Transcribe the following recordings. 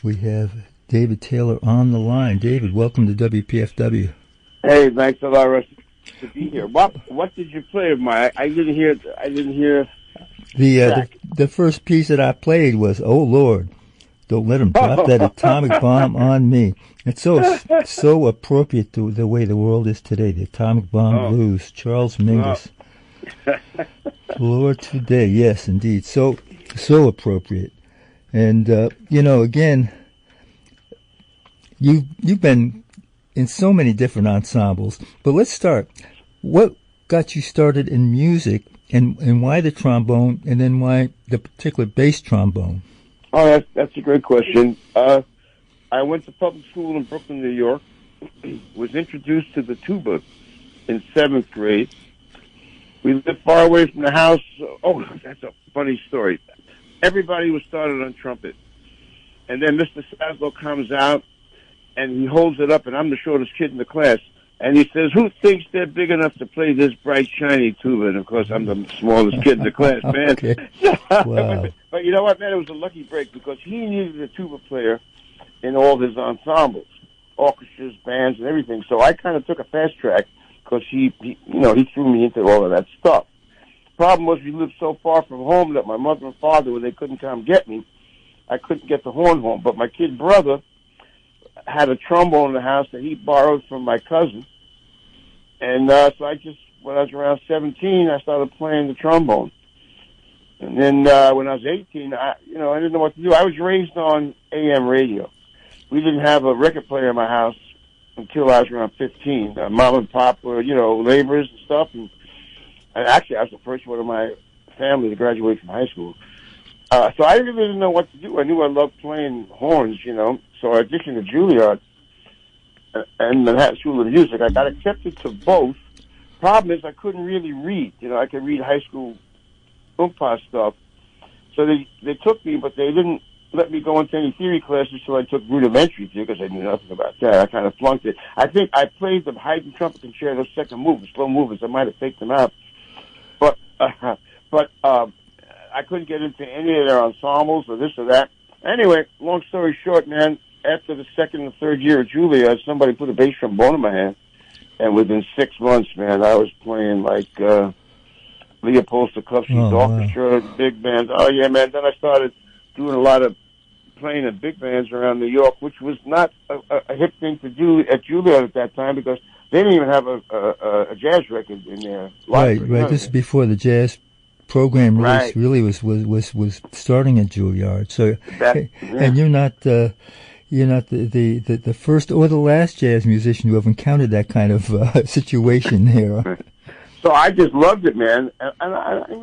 We have David Taylor on the line. David, welcome to WPFW. Hey, thanks a lot, Rusty, to be here. What did you play of mine? I didn't hear. The first piece that I played was "Oh Lord, Don't Let 'Em Drop That Atomic Bomb on Me." It's so appropriate to the way the world is today. The Atomic Bomb Blues, Charles Mingus. Lord Today, yes, indeed, so appropriate. And again, you've been in so many different ensembles. But let's start. What got you started in music, and why the trombone, and then why the particular bass trombone? Oh, that's a great question. I went to public school in Brooklyn, New York. Was introduced to the tuba in 7th grade. We lived far away from the house. Oh, that's a funny story. Everybody was started on trumpet. And then Mr. Saslow comes out, and he holds it up, and I'm the shortest kid in the class. And he says, "Who thinks they're big enough to play this bright, shiny tuba?" And, of course, I'm the smallest kid in the class, man. Okay. Wow. But you know what, man? It was a lucky break because he needed a tuba player in all his ensembles, orchestras, bands, and everything. So I kind of took a fast track because he threw me into all of that stuff. Problem was we lived so far from home that my mother and father, when they couldn't come get me, I couldn't get the horn home. But my kid brother had a trombone in the house that he borrowed from my cousin. And so when I was around 17, I started playing the trombone. And then when I was 18, I didn't know what to do. I was raised on AM radio. We didn't have a record player in my house until I was around 15. Mom and Pop were, laborers and stuff. And actually, I was the first one in my family to graduate from high school. So I really didn't know what to do. I knew I loved playing horns, So I auditioned at Juilliard and Manhattan School of Music. I got accepted to both. Problem is I couldn't really read. I could read high school oompa stuff. So they took me, but they didn't let me go into any theory classes, so I took rudimentary theory because I knew nothing about that. I kind of flunked it. I think I played the Haydn trumpet concerto second movement, slow movements. I might have faked them out. But I couldn't get into any of their ensembles or this or that. Anyway, long story short, man, after the second and third year at Juilliard, somebody put a bass trombone in my hand. And within 6 months, man, I was playing like Leopold Stokowski's orchestra, big bands. Oh, yeah, man. Then I started doing a lot of playing in big bands around New York, which was not a hip thing to do at Juilliard at that time because they didn't even have a jazz record in their library. Right. This is before the jazz program really was starting at Juilliard. So, and you're not the first or the last jazz musician who have encountered that kind of situation there. So I just loved it, man, and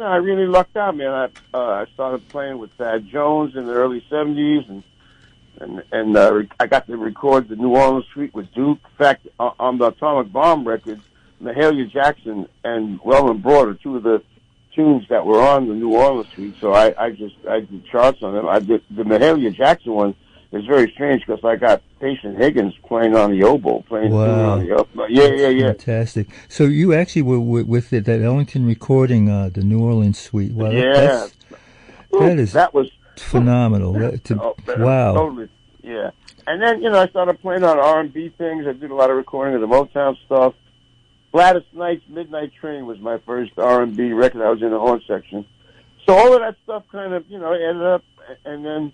I really lucked out, man. I started playing with Thad Jones in the early '70s, and I got to record the New Orleans Suite with Duke. In fact, on the Atomic Bomb record, Mahalia Jackson and Well and Broad are two of the tunes that were on the New Orleans Suite. So I did charts on them. I did the Mahalia Jackson one. It's very strange because I got Patient Higgins playing on the oboe, playing on the oboe. Yeah. Fantastic. So you actually were with that Ellington recording, the New Orleans Suite. Well, yeah. That was phenomenal. Wow. Totally. Yeah. And then, I started playing on R&B things. I did a lot of recording of the Motown stuff. Gladys Knight's Midnight Train was my first R&B record. I was in the horn section. So all of that stuff kind of, ended up, and then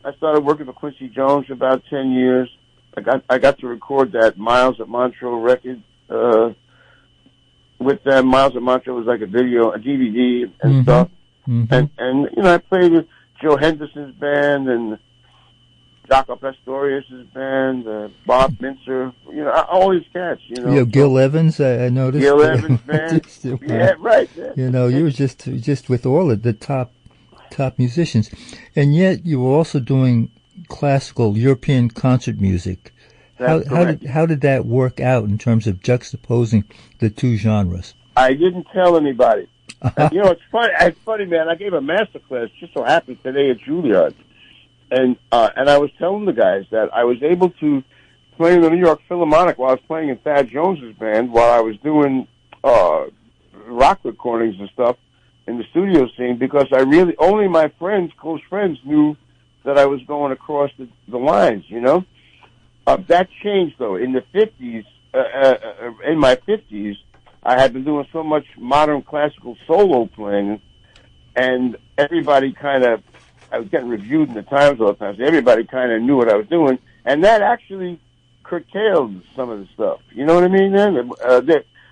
I started working for Quincey Jones for about 10 years. I got to record that Miles at Montreux record with them. Miles at Montreux was like a DVD and stuff. Mm-hmm. And I played with Joe Henderson's band and Jaco Pastorius's band, Bob Mintzer, all these cats, Gil Evans, I noticed. Gil Evans band. Yeah, right. You were just with all of the top musicians, and yet you were also doing classical European concert music. How did that work out in terms of juxtaposing the two genres? I didn't tell anybody. It's funny. It's funny, man. I gave a master class just so happened today at Juilliard, and I was telling the guys that I was able to play in the New York Philharmonic while I was playing in Thad Jones's band while I was doing rock recordings and stuff in the studio scene because only my friends, close friends, knew that I was going across the lines, you know. That changed, though. In the 50s, in my 50s, I had been doing so much modern classical solo playing, and everybody kind of, I was getting reviewed in the Times all the time, so everybody kind of knew what I was doing, and that actually curtailed some of the stuff. You know what I mean, man?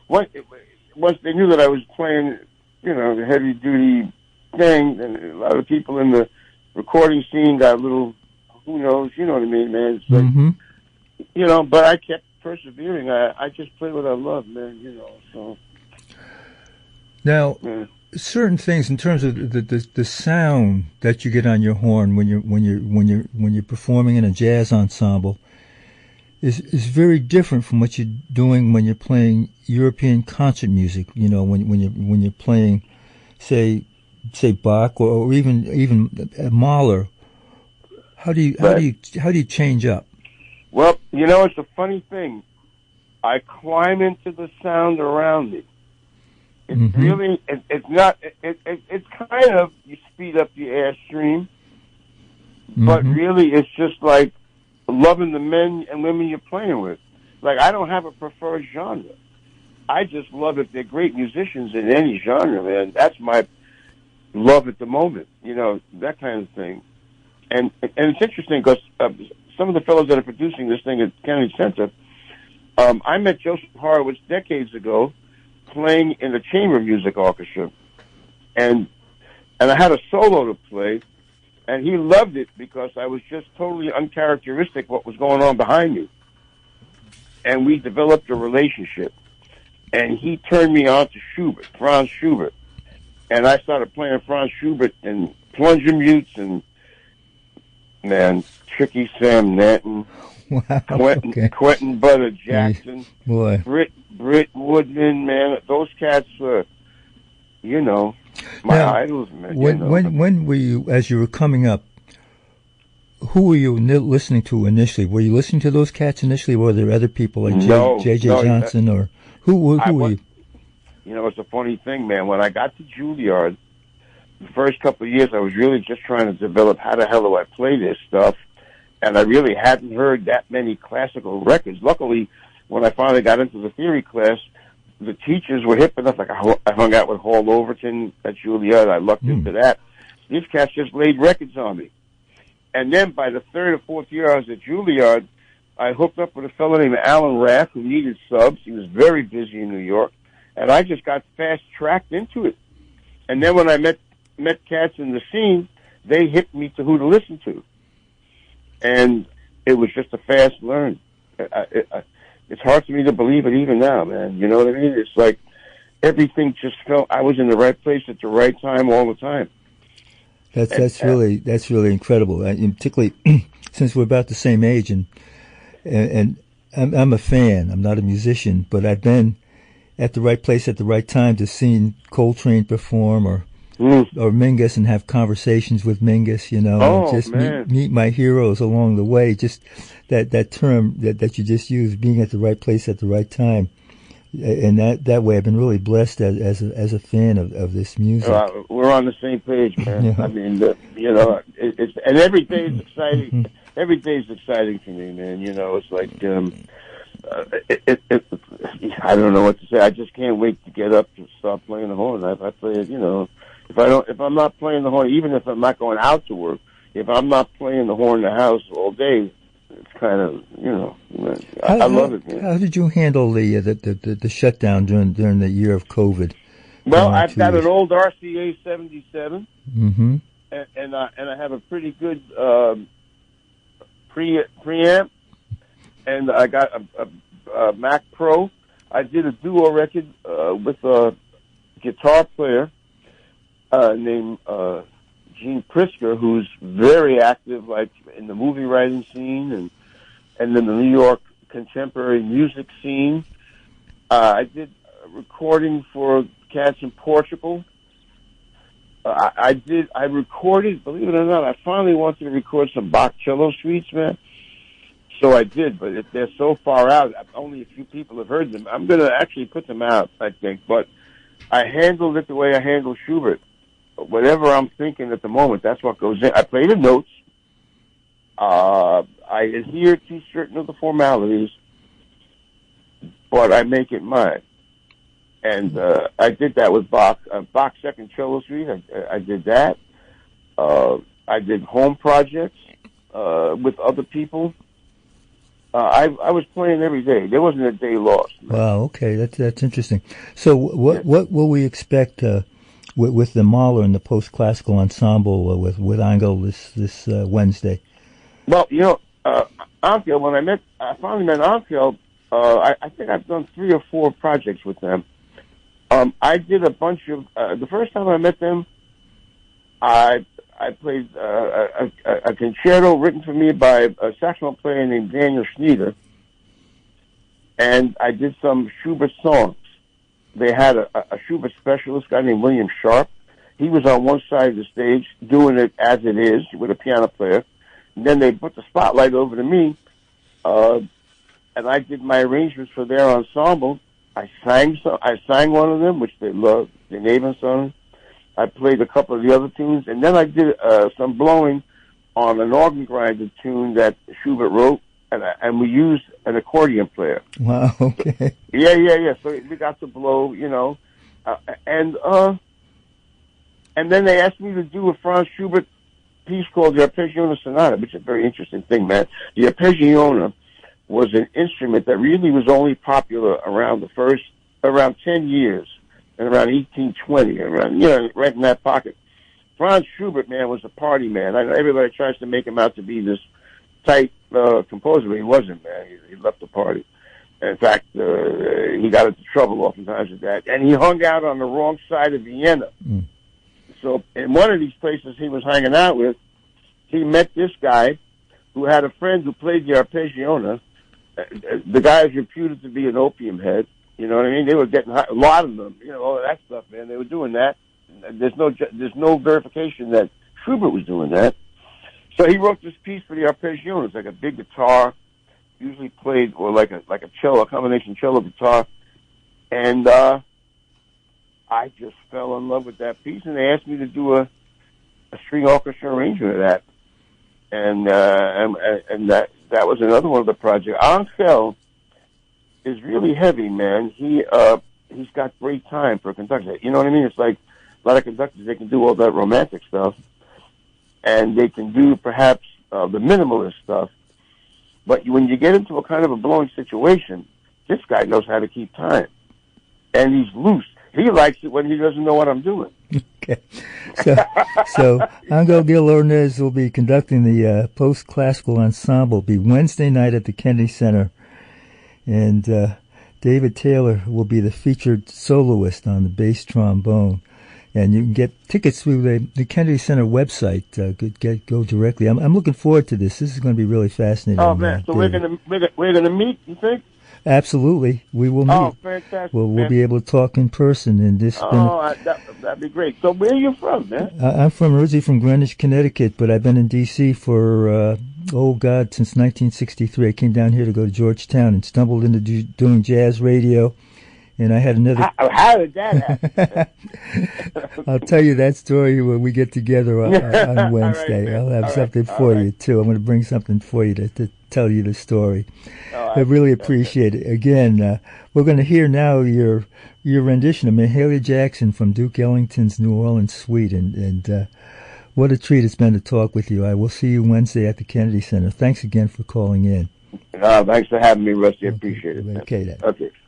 Once they knew that I was playing, you know, the heavy-duty thing, and a lot of people in the recording scene got a little, who knows, you know what I mean, man? It's like, you know, but I kept persevering. I just played what I love, man, you know, so. Now, certain things in terms of the sound that you get on your horn when you're performing in a jazz ensemble is very different from what you're doing when you're playing European concert music. You know, when you're playing, say Bach or even Mahler. How do you change up? Well, you know, it's a funny thing. I climb into the sound around me. It's really, it's not, it's kind of, you speed up the air stream, but really it's just like loving the men and women you're playing with. Like, I don't have a preferred genre. I just love it. They're great musicians in any genre, man. That's my love at the moment, you know, that kind of thing. And it's interesting because some of the fellows that are producing this thing at Kennedy Center, I met Joseph Horowitz decades ago playing in the Chamber Music Orchestra. And I had a solo to play, and he loved it because I was just totally uncharacteristic what was going on behind me. And we developed a relationship. And he turned me on to Schubert, Franz Schubert. And I started playing Franz Schubert and plunger mutes and, man, Tricky Sam Nanton, Quentin Butter Jackson, boy, Britt Woodman, man, those cats were, you know, my idols, man. When were you, as you were coming up, who were you listening to initially? Were you listening to those cats initially, or were there other people like J.J. Johnson, or who were you? You know, it's a funny thing, man. When I got to Juilliard, the first couple of years, I was really just trying to develop how the hell do I play this stuff, and I really hadn't heard that many classical records. Luckily, when I finally got into the theory class, the teachers were hip enough. Like, I hung out with Hall Overton at Juilliard. I lucked into that. These cats just laid records on me. And then by the third or fourth year I was at Juilliard, I hooked up with a fellow named Alan Raff who needed subs. He was very busy in New York. And I just got fast-tracked into it. And then when I met cats in the scene, they hit me to who to listen to. And it was just a fast learn. It's hard for me to believe it even now, man. You know what I mean? It's like everything just felt I was in the right place at the right time all the time. That's really incredible, and particularly since we're about the same age, and I'm a fan. I'm not a musician, but I've been at the right place at the right time to see Coltrane perform or Mingus and have conversations with Mingus, you know, and just meet my heroes along the way. Just that term that you just used, being at the right place at the right time. And that way I've been really blessed as a fan of this music. We're on the same page, man. Yeah. I mean, you know, it's and every day is exciting. Every day is exciting for me, man. You know, it's like, I don't know what to say. I just can't wait to get up to start playing the horn. I play it, you know, if I'm not playing the horn, even if I'm not going out to work, if I'm not playing the horn in the house all day, it's kind of, you know, I love it, man. How did you handle the shutdown during the year of COVID? Well, I've got an old RCA 77, and I have a pretty good preamp, and I got a Mac Pro. I did a duo record with a guitar player named Gene Prisker, who's very active, like in the movie writing scene and in the New York contemporary music scene. I did a recording for cats in Portugal. I recorded, believe it or not, I finally wanted to record some Bach cello suites, man. So I did, but they're so far out, only a few people have heard them. I'm going to actually put them out, I think. But I handled it the way I handle Schubert. Whatever I'm thinking at the moment, that's what goes in. I play the notes, I adhere to certain of the formalities, but I make it mine. And I did that with Bach. Bach's Second Cello Suite, I did that. I did home projects with other people. I was playing every day. There wasn't a day lost. Wow, okay, that's interesting. So what will we expect with the Mahler and the post-classical ensemble with Angel this Wednesday? Well, Angel, when I finally met Angel, I think I've done 3 or 4 projects with them. I did a bunch of, the first time I met them, I played a concerto written for me by a saxophone player named Daniel Schnyder, and I did some Schubert songs. They had a Schubert specialist guy named William Sharp. He was on one side of the stage doing it as it is with a piano player. And then they put the spotlight over to me, and I did my arrangements for their ensemble. I sang one of them, which they loved, the Ewazen song. I played a couple of the other tunes, and then I did some blowing on an organ grinder tune that Schubert wrote, and we used an accordion player. Wow, okay. Yeah. So we got to blow, and then they asked me to do a Franz Schubert piece called the Arpeggione Sonata, which is a very interesting thing, man. The Arpeggione was an instrument that really was only popular around 10 years. And around 1820, right in that pocket. Franz Schubert, man, was a party man. I know everybody tries to make him out to be this tight composer, but he wasn't, man. He left the party. In fact, he got into trouble oftentimes with that. And he hung out on the wrong side of Vienna. Mm. So in one of these places he was hanging out with, he met this guy who had a friend who played the Arpeggione. The guy is reputed to be an opium head. You know what I mean? They were getting high, a lot of them, all of that stuff, man. They were doing that. There's no verification that Schubert was doing that. So he wrote this piece for the Arpeggione. It's like a big guitar, usually played, or like a cello, a combination cello guitar. And I just fell in love with that piece, and they asked me to do a string orchestra arrangement of that. And that was another one of the projects. Angel is really heavy, man. He's got great time for a conductor. You know what I mean? It's like a lot of conductors, they can do all that romantic stuff, and they can do perhaps the minimalist stuff. But when you get into a kind of a blowing situation, this guy knows how to keep time, and he's loose. He likes it when he doesn't know what I'm doing. Okay. So Angel Gil Ordonez will be conducting the post-classical ensemble. It'll be Wednesday night at the Kennedy Center. And David Taylor will be the featured soloist on the bass trombone. And you can get tickets through the Kennedy Center website. Go directly. I'm looking forward to this. This is going to be really fascinating. Oh man! So we're gonna meet. You think? Absolutely, we will meet. Oh, fantastic! We'll be able to talk in person. And this. That'd be great. So where are you from, man? I'm originally from Greenwich, Connecticut, but I've been in D.C. for since 1963. I came down here to go to Georgetown and stumbled into doing jazz radio. And I had another. How did that happen? I'll tell you that story when we get together on Wednesday. Right, I'll have something for you too. I'm going to bring something for you to tell you the story. I really appreciate it. Again, we're going to hear now your rendition of Mahalia Jackson from Duke Ellington's New Orleans Suite, and what a treat it's been to talk with you. I will see you Wednesday at the Kennedy Center. Thanks again for calling in. Thanks for having me, Rusty. I appreciate it. Okay, then. Okay.